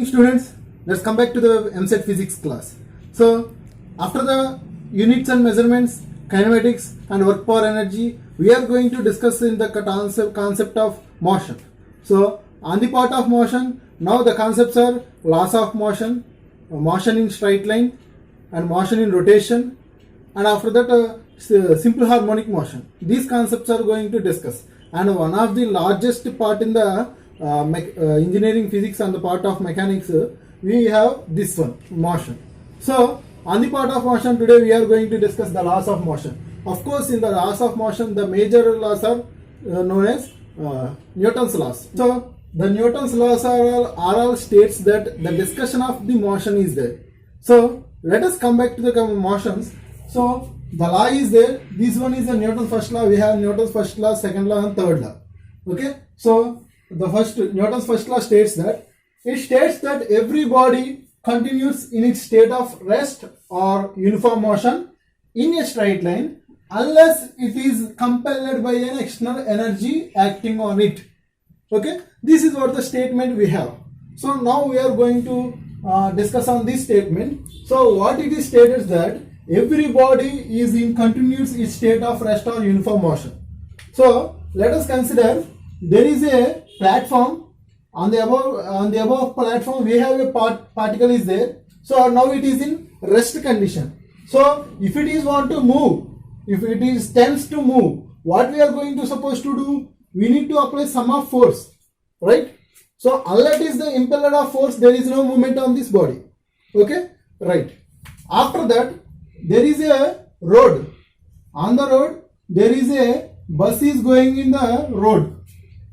students, let's come back to the MSET physics class. So after the units and measurements, kinematics and work power energy, we are going to discuss in the concept of motion. So on the part of motion, now the concepts are laws of motion, motion in straight line and motion in rotation, and after that simple harmonic motion. These concepts are going to discuss, and one of the largest part in the engineering physics on the part of mechanics, we have this one, motion. So on the part of motion, today we are going to discuss the laws of motion. Of course, in the laws of motion, the major laws are known as Newton's laws. So the Newton's laws are all states that the discussion of the motion is there. So let us come back to the motions. So the law is there. This one is the Newton's first law. We have Newton's first law, second law and third law. Okay. So the first Newton's first law states that every body continues in its state of rest or uniform motion in a straight line unless it is compelled by an external energy acting on it. Okay. This is what the statement we have. So now we are going to discuss on this statement. So what it is stated is that every body is in continuous its state of rest or uniform motion. So let us consider there is a platform. On the above platform we have a particle is there. So now it is in rest condition. So if it is want to move, if it is tends to move, what we are going to supposed to do? We need to apply sum of force, right? So unless it is the impeller of force, there is no movement on this body. Okay, right. After that, there is a road. On the road, there is a bus is going in the road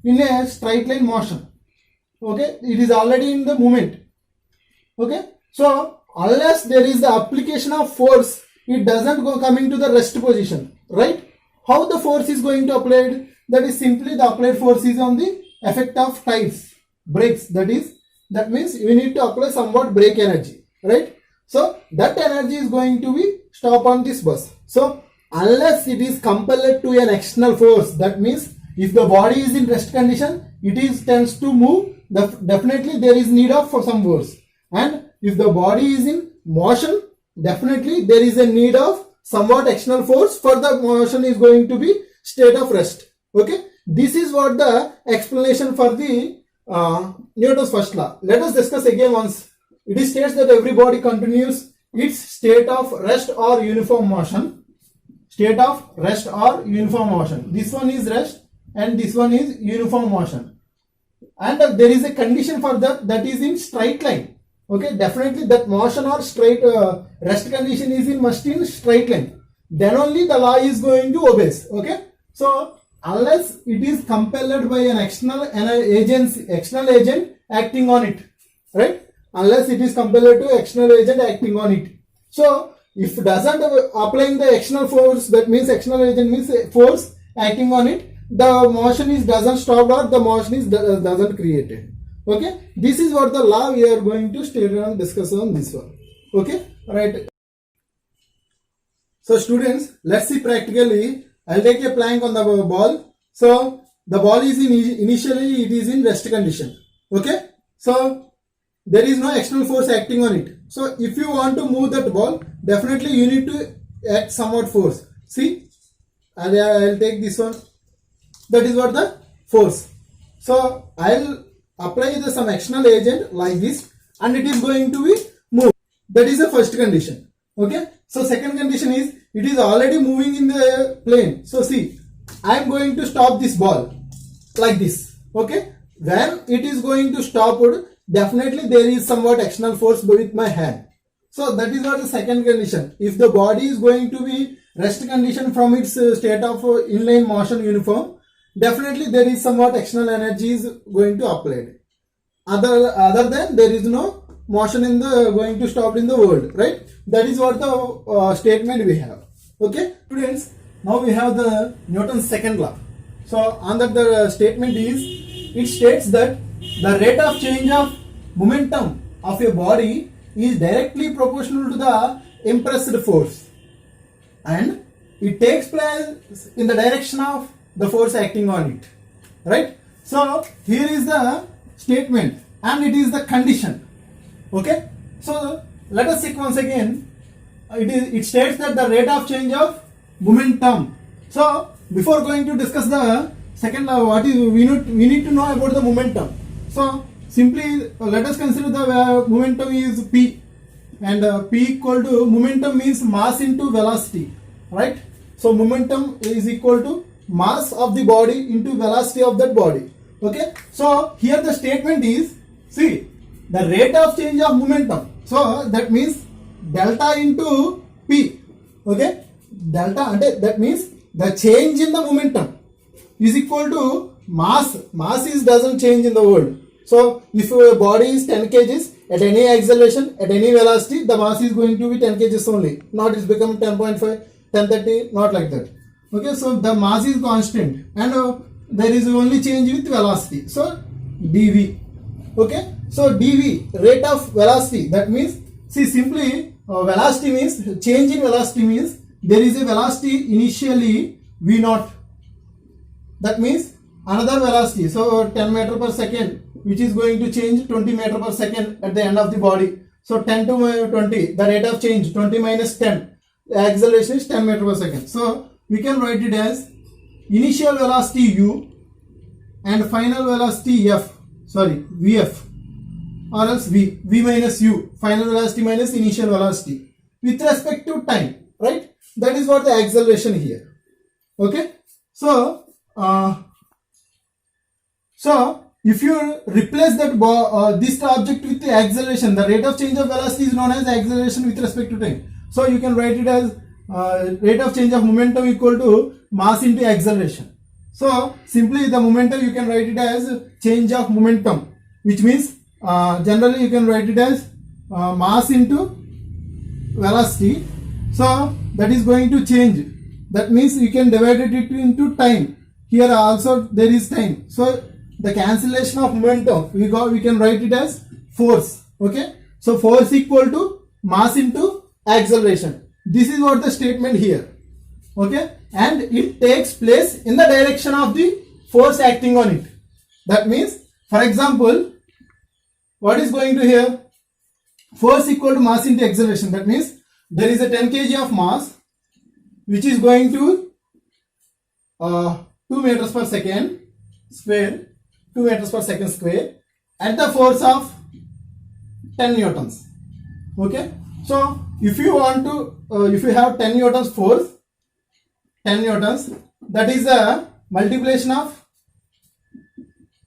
in a straight line motion. Okay, it is already in the movement. Okay, so unless there is the application of force, it doesn't go coming to the rest position, right? How the force is going to applied? That is simply the applied force is on the effect of tires, brakes. That means you need to apply somewhat brake energy, right? So that energy is going to be stop on this bus. So unless it is compelled to an external force, that means if the body is in rest condition, it is tends to move. Definitely there is need of for some force, and if the body is in motion, definitely there is a need of somewhat external force for the motion is going to be state of rest. Okay, this is what the explanation for the Newton's first law. Let us discuss again once. It states that every body continues its state of rest or uniform motion. State of rest or uniform motion. This one is rest and this one is uniform motion. And there is a condition for that is in straight line. Okay, definitely that motion or straight rest condition is must in straight line. Then only the law is going to obey. Okay, so unless it is compelled by an external agent acting on it, right? Unless it is compelled to external agent acting on it. So if it doesn't applying the external force, that means external agent means force acting on it, the motion is doesn't stop or the motion is doesn't created. Okay, this is what the law we are going to state and discuss on this one. Okay, right. So students, let's see practically. I'll take a plank on the ball. So the ball is initially it is in rest condition. Okay, so there is no external force acting on it. So if you want to move that ball, definitely you need to act somewhat force. See, I'll take this one. That is what the force. So I'll apply some external agent like this, and it is going to be move. That is the first condition. Okay. So second condition is it is already moving in the plane. So see, I am going to stop this ball like this. Okay. When it is going to stop, definitely there is somewhat external force with my hand. So that is what the second condition. If the body is going to be rest condition from its state of inline motion uniform, definitely there is somewhat external energy is going to apply. Other than there is no motion in the going to stop in the world, right? That is what the statement we have. Okay, students. Now we have the Newton's second law. So on that the statement is, it states that the rate of change of momentum of a body is directly proportional to the impressed force, and it takes place in the direction of the force acting on it, right? So here is the statement and it is the condition. Okay, so let us check once again. It states that the rate of change of momentum. So before going to discuss the second law, what is we need to know about the momentum. So simply let us consider the momentum is p, and p equal to momentum means mass into velocity, right? So momentum is equal to mass of the body into velocity of that body. Okay, so here the statement is, see, the rate of change of momentum. So that means delta into p. Okay, delta ante that means the change in the momentum is equal to mass. Mass is doesn't change in the world. So if your body is 10 kgs at any acceleration, at any velocity, the mass is going to be 10 kgs only. Not it's become 10.5, 1030, not like that. Okay, so the mass is constant, and there is only change with velocity. So dv. Okay, so dv, rate of velocity, that means, see, simply velocity means, change in velocity means there is a velocity initially v naught, that means another velocity, so 10 meter per second, which is going to change 20 meter per second at the end of the body. So 10 to 20, the rate of change, 20 minus 10, the acceleration is 10 meter per second. So we can write it as initial velocity u and final velocity vf, or else v minus u, final velocity minus initial velocity with respect to time, right? That is what the acceleration here. Okay, so if you replace that this object with the acceleration, the rate of change of velocity is known as acceleration with respect to time. So you can write it as rate of change of momentum equal to mass into acceleration. So simply the momentum you can write it as change of momentum, which means generally you can write it as mass into velocity. So that is going to change. That means you can divide it into time. Here also there is time. So the cancellation of momentum, we can write it as force. Okay, so force equal to mass into acceleration. This is what the statement here. Okay, and it takes place in the direction of the force acting on it. That means, for example, what is going to here? Force equal to mass into acceleration. That means there is a 10 kg of mass which is going to 2 meters per second square, 2 meters per second square at the force of 10 newtons. Okay, so if you want to if you have 10 newtons force, 10 newtons, that is a multiplication of,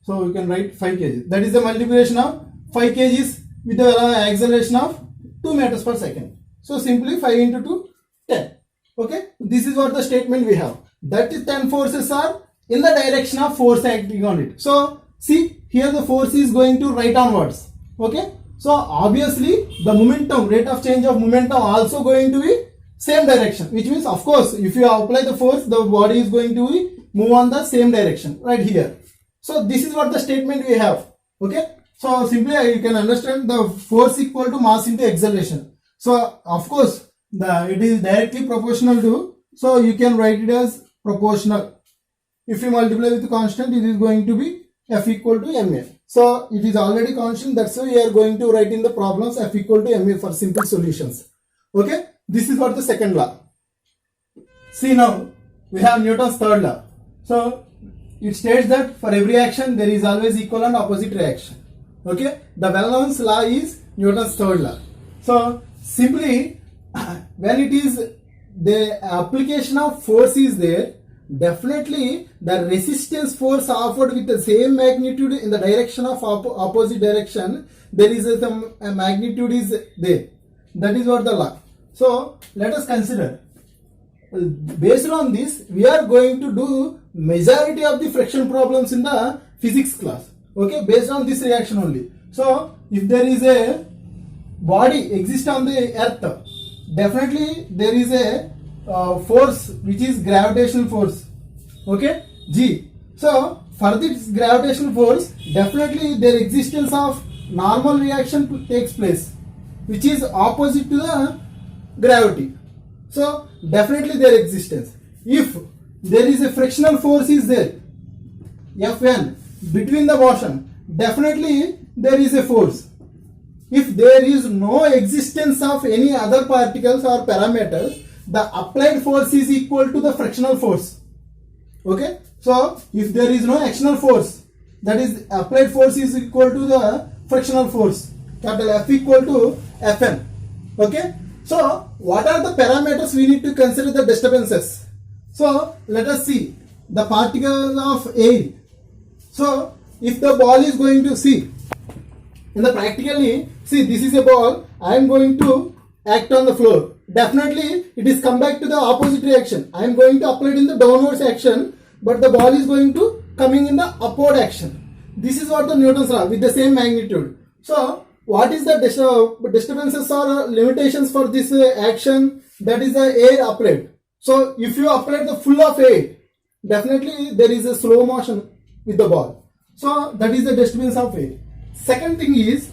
so you can write 5 kg, that is the multiplication of 5 kgs with the acceleration of 2 meters per second. So simply 5 into 2, 10. Okay, this is what the statement we have, that is 10 forces are in the direction of force acting on it. So see, here the force is going to right onwards. Okay, so obviously the momentum, rate of change of momentum also going to be same direction, which means of course if you apply the force, the body is going to be move on the same direction right here. So this is what the statement we have. Okay, so simply you can understand the force equal to mass into acceleration. So of course it is directly proportional to, so you can write it as proportional. If you multiply with the constant, it is going to be F equal to ma. So it is already constant, that's why we are going to write in the problems F equal to ma for simple solutions. Okay, this is what the second law. See, now we have Newton's third law. So it states that for every action there is always equal and opposite reaction. Okay, the well-known law is Newton's third law. So simply when it is the application of force is there, definitely the resistance force offered with the same magnitude in the direction of opposite direction, there is a magnitude is there. That is what the law. So let us consider, based on this we are going to do majority of the friction problems in the physics class. Okay, based on this reaction only. So if there is a body exists on the earth, definitely there is a force which is gravitational force. Okay, G. So for this gravitational force, definitely their existence of normal reaction takes place, which is opposite to the gravity. So definitely their existence. If there is a frictional force is there, Fn, between the motion, definitely there is a force. if there is no existence of any other particles or parameters, the applied force is equal to the frictional force. Okay, so if there is no actional force, that is applied force is equal to the frictional force, capital F equal to Fn. Okay, so what are the parameters we need to consider the disturbances? So let us see the particles of air. So if the ball is going to see in the practically, see this is a ball, I am going to act on the floor. Definitely it is come back to the opposite reaction. I am going to apply it in the downwards action, but the ball is going to coming in the upward action. This is what the Newton's law with the same magnitude. So what is the disturbances or limitations for this action? That is the air applied. So if you apply the full of air, definitely there is a slow motion with the ball. So that is the disturbance of air. Second thing is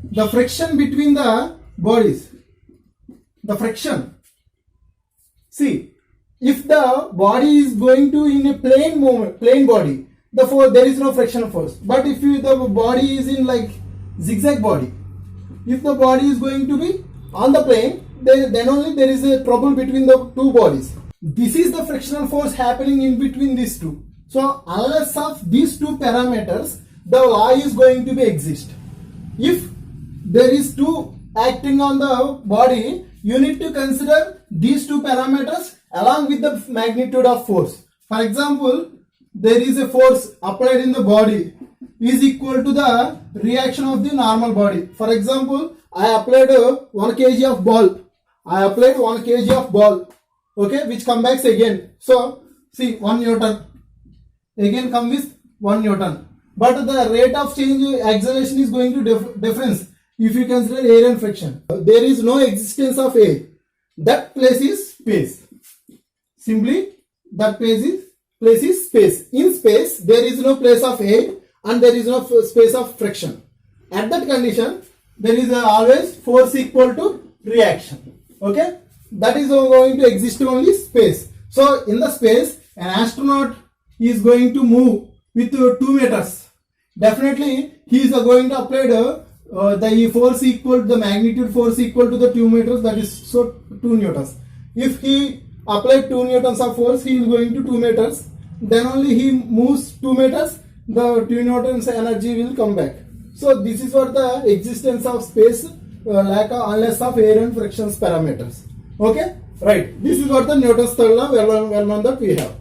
the friction between the bodies. The friction. See, if the body is going to in a plane movement, plane body, therefore there is no frictional force. But if the body is in like zigzag body, if the body is going to be on the plane, then only there is a trouble between the two bodies. This is the frictional force happening in between these two. So unless of these two parameters, the law is going to be exist. If there is two acting on the body, you need to consider these two parameters along with the magnitude of force. For example, there is a force applied in the body is equal to the reaction of the normal body. For example, I applied 1 kg of ball. I applied 1 kg of ball. Okay, which comes back again. So, see 1 Newton. Again come with 1 Newton. But the rate of change acceleration is going to difference if you consider air and friction. There is no existence of air. That place is space. Simply that place is space. In space there is no place of air and there is no space of friction. At that condition there is always force equal to reaction. Okay, that is going to exist only space. So in the space an astronaut is going to move with 2 meters. Definitely he is going to apply the force equal to the magnitude force equal to the 2 meters, that is so 2 newtons. If he applied 2 newtons of force, he is going to 2 meters. Then only he moves 2 meters, the 2 newtons energy will come back. So this is what the existence of space lack of unless of air and frictions parameters. Okay, right. This is what the Newton's third law well known that we have.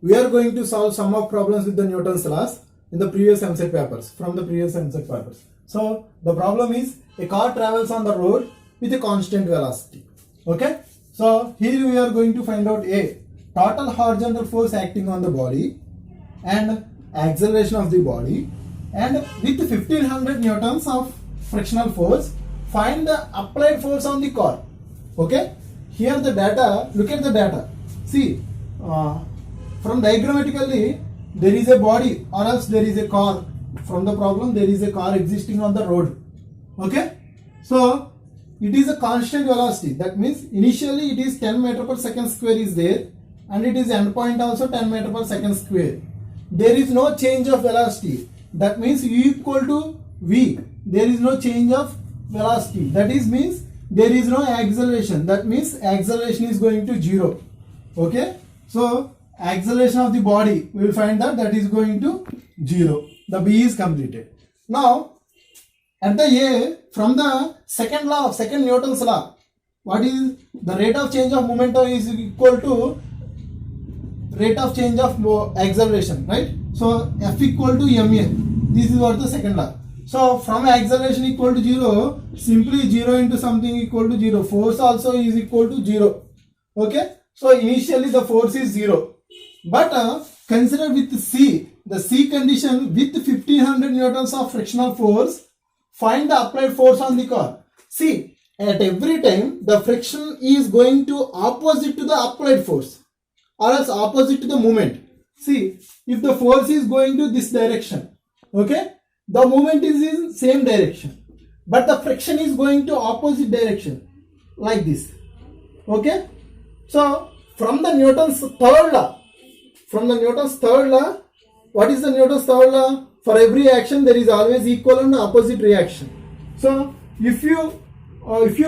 We are going to solve some of problems with the Newton's laws in the previous MSET papers, from the previous MSET papers. So the problem is a car travels on the road with a constant velocity. Okay, so here we are going to find out a total horizontal force acting on the body and acceleration of the body, and with 1500 newtons of frictional force find the applied force on the car. Okay, here the data, look at the data. See, from diagrammatically there is a body or else there is a car. From the problem there is a car existing on the road. Okay, so it is a constant velocity. That means initially it is 10 meter per second square is there, and it is end point also 10 meter per second square. There is no change of velocity. That means U equal to V. There is no change of velocity. That is means there is no acceleration. That means acceleration is going to 0. Okay, so acceleration of the body, we will find that is going to 0. The B is completed. Now at the A, from the second law of second Newton's law, what is the rate of change of momentum is equal to rate of change of acceleration, right? So F equal to ma. This is what the second law. So from acceleration equal to 0, simply 0 into something equal to 0. Force also is equal to 0. Okay, so initially the force is 0, but consider with C, the C condition with 1500 newtons of frictional force, find the applied force on the car. See, at every time the friction is going to opposite to the applied force or else opposite to the moment. See, if the force is going to this direction, okay, the movement is in same direction, but the friction is going to opposite direction like this. Okay, so from the Newton's third law, what is the Newton's third law? For every action there is always equal and opposite reaction. So if you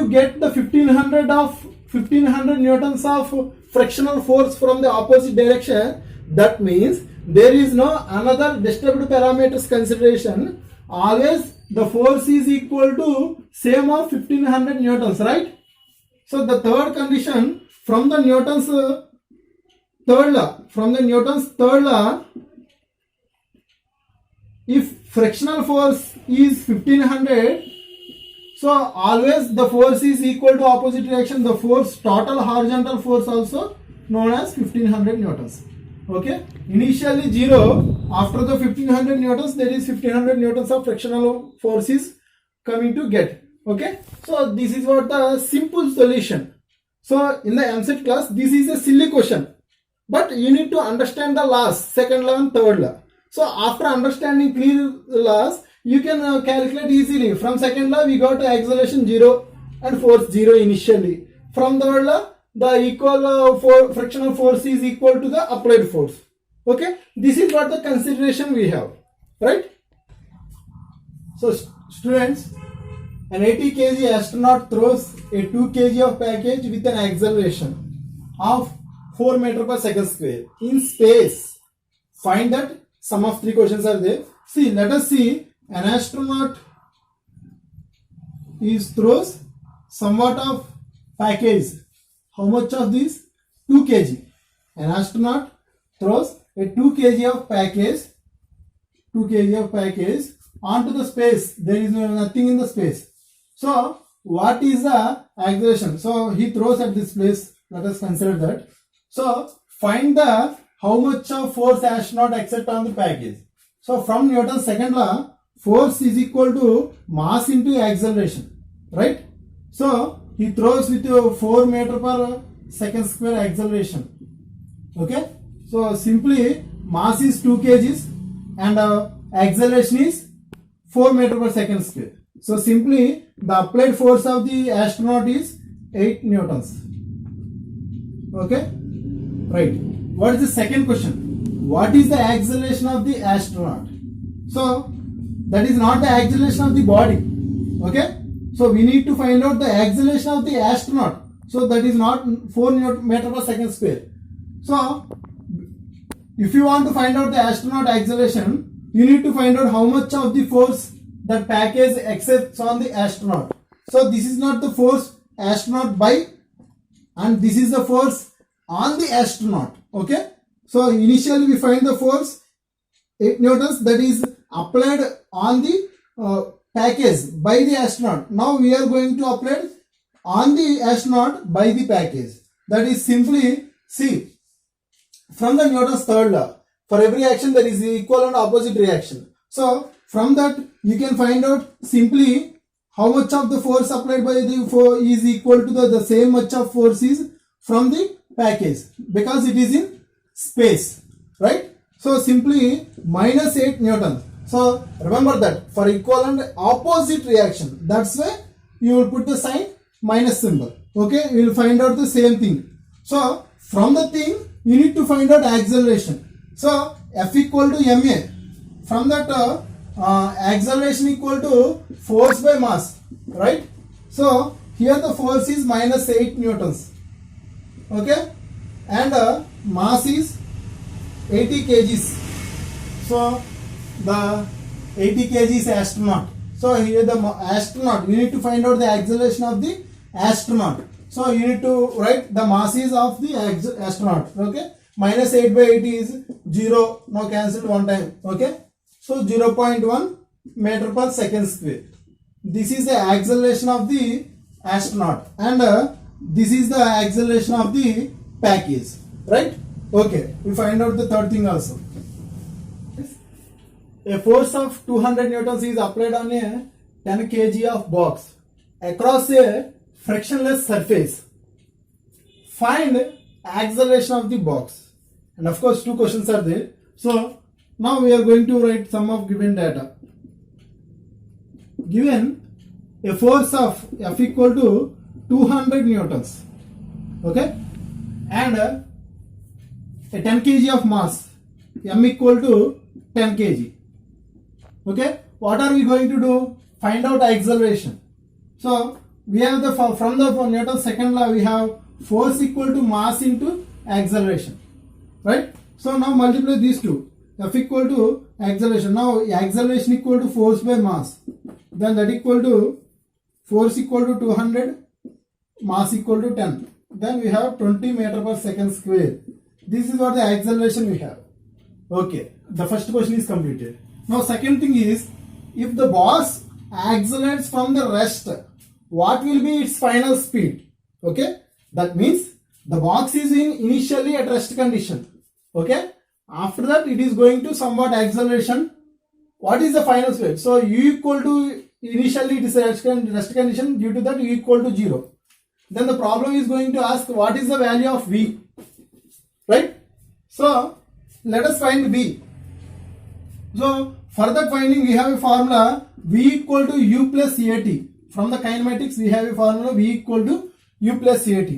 get the 1500 newtons of frictional force from the opposite direction, that means there is no another disturbed parameters consideration. Always the force is equal to same of 1500 newtons, right? So the third condition from the Newton's third law, if frictional force is 1500, so always the force is equal to opposite direction. The force, total horizontal force, also known as 1500 newtons. Okay, initially 0, after the 1500 newtons there is 1500 newtons of frictional force is coming to get. Okay, so this is what the simple solution. So in the MCET class, this is a silly question, but you need to understand the laws, second law and third law. So after understanding clear laws, you can calculate easily. From second law we got acceleration 0 and force 0 initially. From third law, the equal frictional force is equal to the applied force. Okay, this is what the consideration we have, right? So students, an 80 kg astronaut throws a 2 kg of package with an acceleration of 4 meter per second square in space. Find that. Some of 3 questions are there. See, let us see. An astronaut throws somewhat of package. How much of this? 2 kg. An astronaut throws a 2 kg of package, onto the space. There is nothing in the space. So what is the acceleration? So he throws at this place. Let us consider that. So find the how much of force astronaut exert on the package. So from Newton's second law, force is equal to mass into acceleration, right? So he throws with 4 meter per second square acceleration. Okay, so simply mass is 2 kgs and acceleration is 4 meter per second square. So simply the applied force of the astronaut is 8 newtons. Okay, right. What is the second question? What is the acceleration of the astronaut? So that is not the acceleration of the body. Okay, so we need to find out the acceleration of the astronaut. So that is not 4 meter per second square. So if you want to find out the astronaut acceleration, you need to find out how much of the force that package exerts on the astronaut. So this is not the force astronaut by, and this is the force on the astronaut. Okay, so initially we find the force 8 newtons, that is applied on the package by the astronaut. Now we are going to apply on the astronaut by the package. That is simply, see, from the Newton's third law, for every action there is equal and opposite reaction. So from that you can find out simply how much of the force applied by the is equal to the same much of force is from the package, because it is in space, right? So simply minus 8 newtons. So remember that for equal and opposite reaction, that's why you will put the sign minus symbol. Okay, you will find out the same thing. So from the thing you need to find out acceleration. So F equal to ma. From that acceleration equal to force by mass, right? So here the force is minus 8 newtons. Okay, and mass is 80 kgs. So the 80 kg is astronaut. So here the astronaut, you need to find out the acceleration of the astronaut. So you need to write the masses of the astronaut. Okay, minus 8 by 80 is 0. Now cancelled one time. Okay, so 0.1 meter per second square. This is the acceleration of the astronaut, and this is the acceleration of the package, right? Okay, we find out the third thing also. A force of 200 newtons is applied on a 10 kg of box across a frictionless surface. Find acceleration of the box. And of course 2 questions are there. So now we are going to write some of given data. Given a force of F equal to 200 newtons, okay, and a 10 kg of mass, M equal to 10 kg. Okay, what are we going to do? Find out acceleration. So we have the from the Newton's second law we have force equal to mass into acceleration, right? So now multiply these two. F equal to acceleration. Now acceleration equal to force by mass. Then that equal to force equal to 200, mass equal to 10. Then we have 20 meter per second square. This is what the acceleration we have. Okay, the first question is completed. Now second thing is, if the box accelerates from the rest, what will be its final speed? Okay, that means the box is initially at rest condition. Okay, after that it is going to somewhat acceleration. What is the final speed? So u equal to, initially it is a rest condition, due to that u equal to 0. Then the problem is going to ask what is the value of v, right? So let us find v. So for that finding we have a formula v equal to u plus at. From the kinematics we have a formula v equal to u plus at.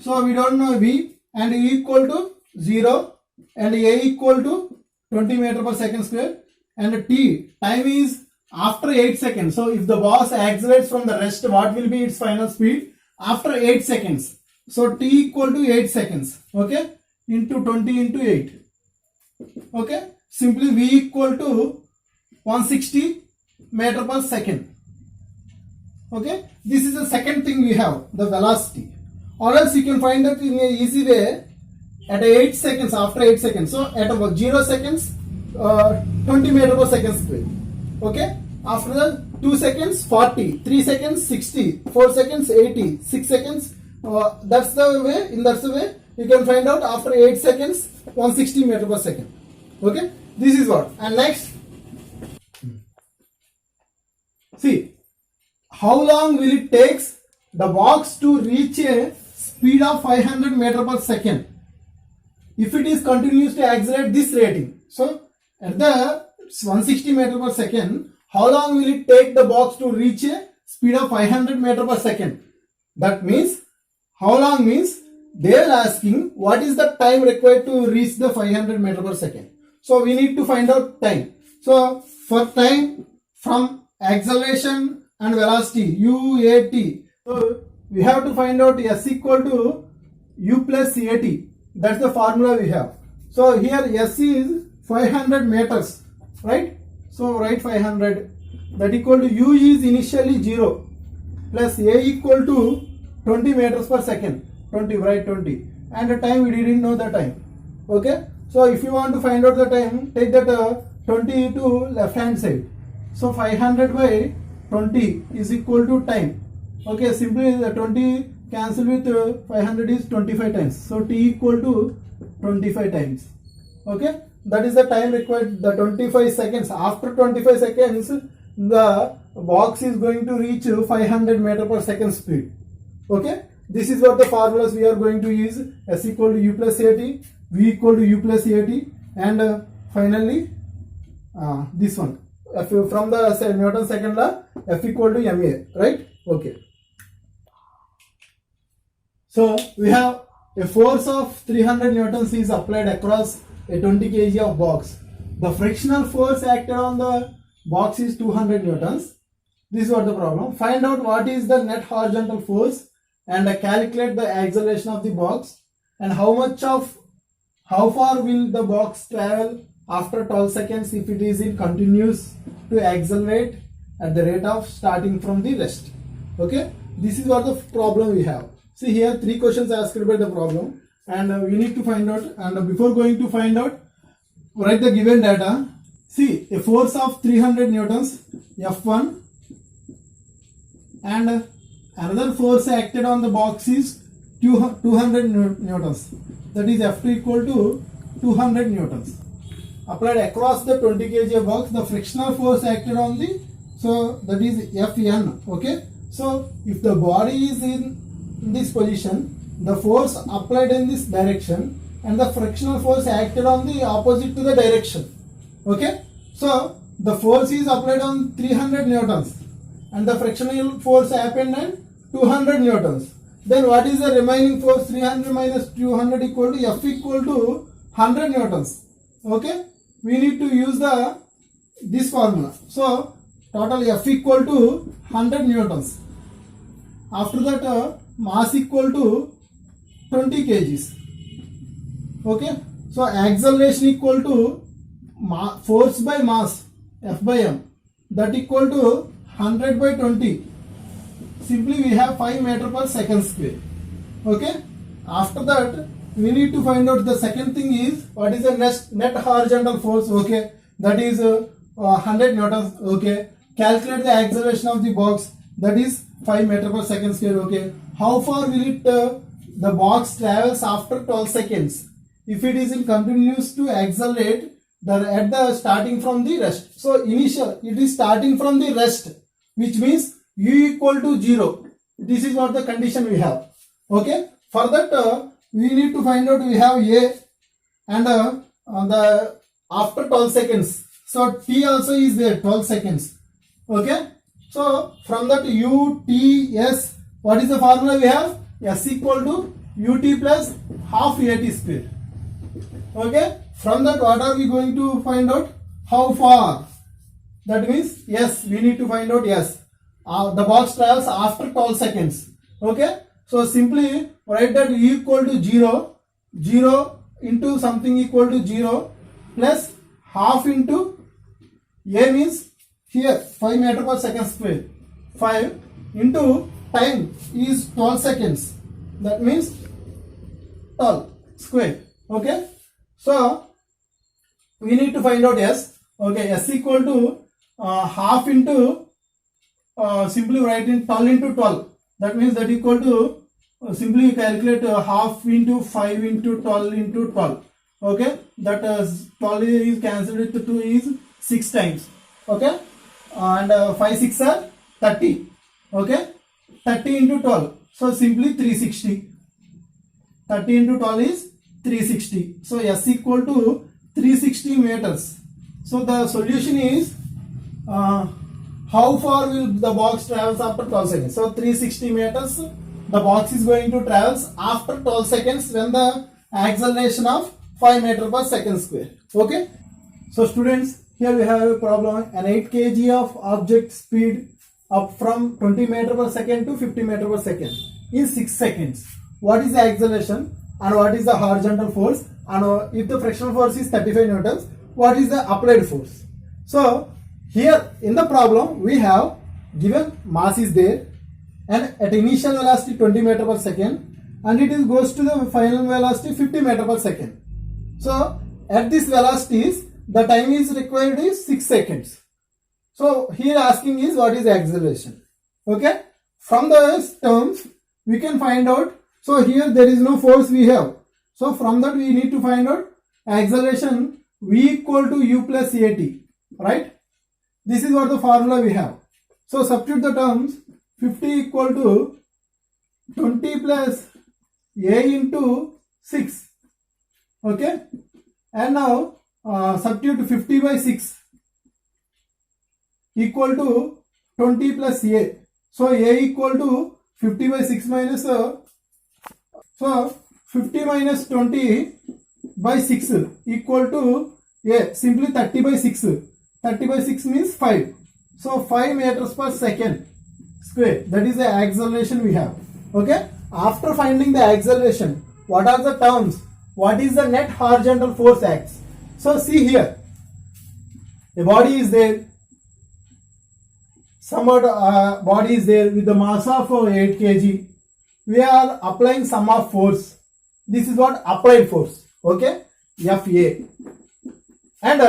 So we don't know v, and u equal to 0 and a equal to 20 meter per second square, and t, time is after 8 seconds. So if the box accelerates from the rest, what will be its final speed after 8 seconds? So t equal to 8 seconds, okay, into 20 into 8. Okay, simply v equal to 160 meter per second. Okay, this is the second thing we have, the velocity. Or else you can find that in a easy way at 8 seconds, after 8 seconds. So at about 0 seconds, 20 meter per second square. Okay, after that 2 seconds 40, 3 seconds 60, 4 seconds 80, 6 seconds, that's the way you can find out after 8 seconds 160 meter per second. Okay, this is what. And next, see, how long will it take the box to reach a speed of 500 meter per second if it is continues to accelerate this rating? So at the 160 meter per second, how long will it take the box to reach a speed of 500 meter per second? That means, how long means they are asking what is the time required to reach the 500 meter per second. So we need to find out time. So for time from acceleration and velocity u at, so we have to find out s equal to u plus at. That's the formula we have. So here s is 500 meters, right? So write 500, that equal to u is initially 0 plus a equal to 20 meters per second, 20, write 20, and the time we didn't know the time. Okay, so if you want to find out the time, take that 20 to left hand side. So 500 by 20 is equal to time. Okay, simply the 20 cancel with 500 is 25 times. So t equal to 25 times. Okay, that is the time required, the 25 seconds. After 25 seconds, the box is going to reach 500 meter per second speed. Okay, this is what the formulas we are going to use. S equal to u plus at, v equal to u plus at, and finally this one. From the Newton's second law, F equal to ma, right? Okay. So we have a force of 300 newtons is applied across a 20 kg of box. The frictional force acted on the box is 200 newtons. This is what the problem. Find out what is the net horizontal force and calculate the acceleration of the box, and how far will the box travel after 12 seconds if it is in continuous to accelerate at the rate of starting from the rest. Okay, this is what the problem we have. See here, 3 questions asked by the problem, and we need to find out. And before going to find out, write the given data. See, a force of 300 newtons F1, and another force acted on the box is 200 newtons. That is F2 equal to 200 newtons. Applied across the 20 kg box, the frictional force acted on the, so that is Fn. Okay, so if the body is in this position, the force applied in this direction, and the frictional force acted on the opposite to the direction. Okay, so the force is applied on 300 newtons and the frictional force happened at 200 newtons. Then what is the remaining force? 300 minus 200 equal to F equal to 100 newtons. Okay, we need to use this formula. So total F equal to 100 newtons. after that mass equal to 20 kgs. Okay, so acceleration equal to force by mass F by m, that equal to 100 by 20. Simply we have 5 meter per second square. Okay, after that we need to find out the second thing is what is the net horizontal force. Okay, that is 100 newtons. Okay, calculate the acceleration of the box, that is 5 meter per second square. Okay, how far will it the box travels after 12 seconds if it is in continuous to accelerate at the starting from the rest. So initial it is starting from the rest, which means u equal to 0. This is what the condition we have. Okay, for that we need to find out, we have a and the after 12 seconds. So t also is there, 12 seconds. Okay, so from that u t s, what is the formula we have? S equal to ut plus half at square. Okay, from that what are we going to find out? How far? That means yes, we need to find out yes. The box travels after 12 seconds. Okay, so simply write that u equal to 0, 0 into something equal to 0 plus half into a means here 5 meter per second square, 5 into time is 12 seconds, that means 12 square. Okay, so we need to find out s. Okay, s equal to half into simply write in 12 into 12, that means that equal to simply calculate half into 5 into 12 into 12. Okay, that 12 is cancelled with 2 is 6 times. Okay, and 5 6 are 30. Okay, 30 into 12, so simply 360. 30 into 12 is 360. So s equal to 360 meters. So the solution is how far will the box travels after 12 seconds? So 360 meters the box is going to travels after 12 seconds when the acceleration of 5 meter per second square. Okay, so students, here we have a problem. An 8 kg of object speed up from 20 meter per second to 50 meter per second in 6 seconds. What is the acceleration and what is the horizontal force, and if the frictional force is 35 newtons, what is the applied force? So here in the problem we have given mass is there and at initial velocity 20 meter per second and it is goes to the final velocity 50 meter per second. So at this velocities the time is required is 6 seconds. So here asking is what is the acceleration. Okay, from the terms we can find out. So here there is no force we have, so from that we need to find out acceleration v equal to u plus at, right? This is what the formula we have. So substitute the terms, 50 equal to 20 plus a into 6. Okay, and now substitute 50 by 6 equal to 20 plus a. So a equal to 50 by 6 minus so 50 minus 20 by 6 equal to a, simply 30 by 6. 30 by 6 means 5. So 5 meters per second square, that is the acceleration we have. Okay, after finding the acceleration, what are the terms? What is the net horizontal force acts? So see here, a body is there, somewhat body is there with the mass of 8 kg. We are applying sum of force. This is what applied force. Okay, Fa. And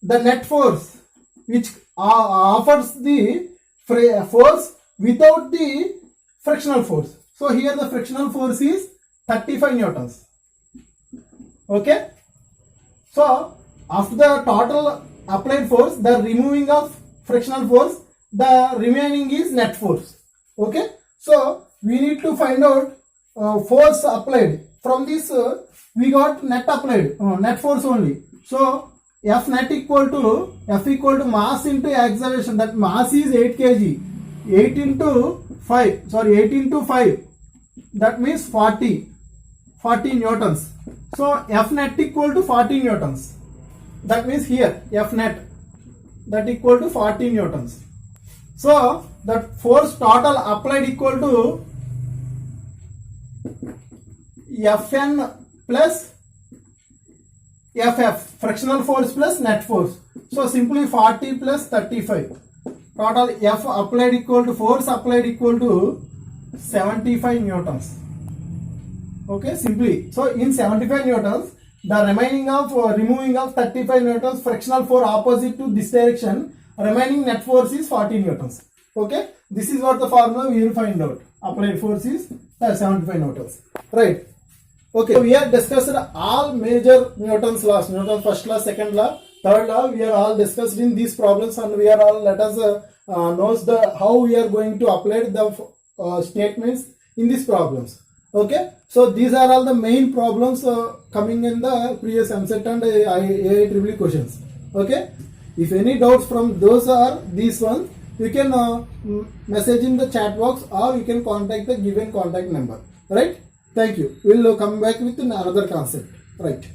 the net force which offers the force without the frictional force. So here the frictional force is 35 newtons. Okay, so after the total applied force, the removing of frictional force, the remaining is net force. Okay, so we need to find out force applied. From this we got net applied, net force only. So F net equal to mass into acceleration, that mass is 8 kg, 8 into 5, that means 40 newtons. So F net equal to 40 newtons, that means here F net that equal to 40 newtons. So that force total applied equal to Fn plus Ff, frictional force plus net force. So simply 40 plus 35. Total F applied equal to force applied equal to 75 newtons. Okay, simply. So in 75 newtons, the remaining of removing of 35 newtons frictional force opposite to this direction, remaining net force is 40 newtons. Okay, this is what the formula we will find out. Applied force is 75 newtons. Right. Okay, so we have discussed all major Newton's laws, Newton's first law, second law, third law. We are all discussed in these problems, and we are all let us knows the how we are going to apply the statements in these problems. Okay, so these are all the main problems coming in the previous MSET and IIEEE questions. Okay, if any doubts from those are these ones, you can message in the chat box or you can contact the given contact number. Right. Thank you. We will come back with another concept. Right.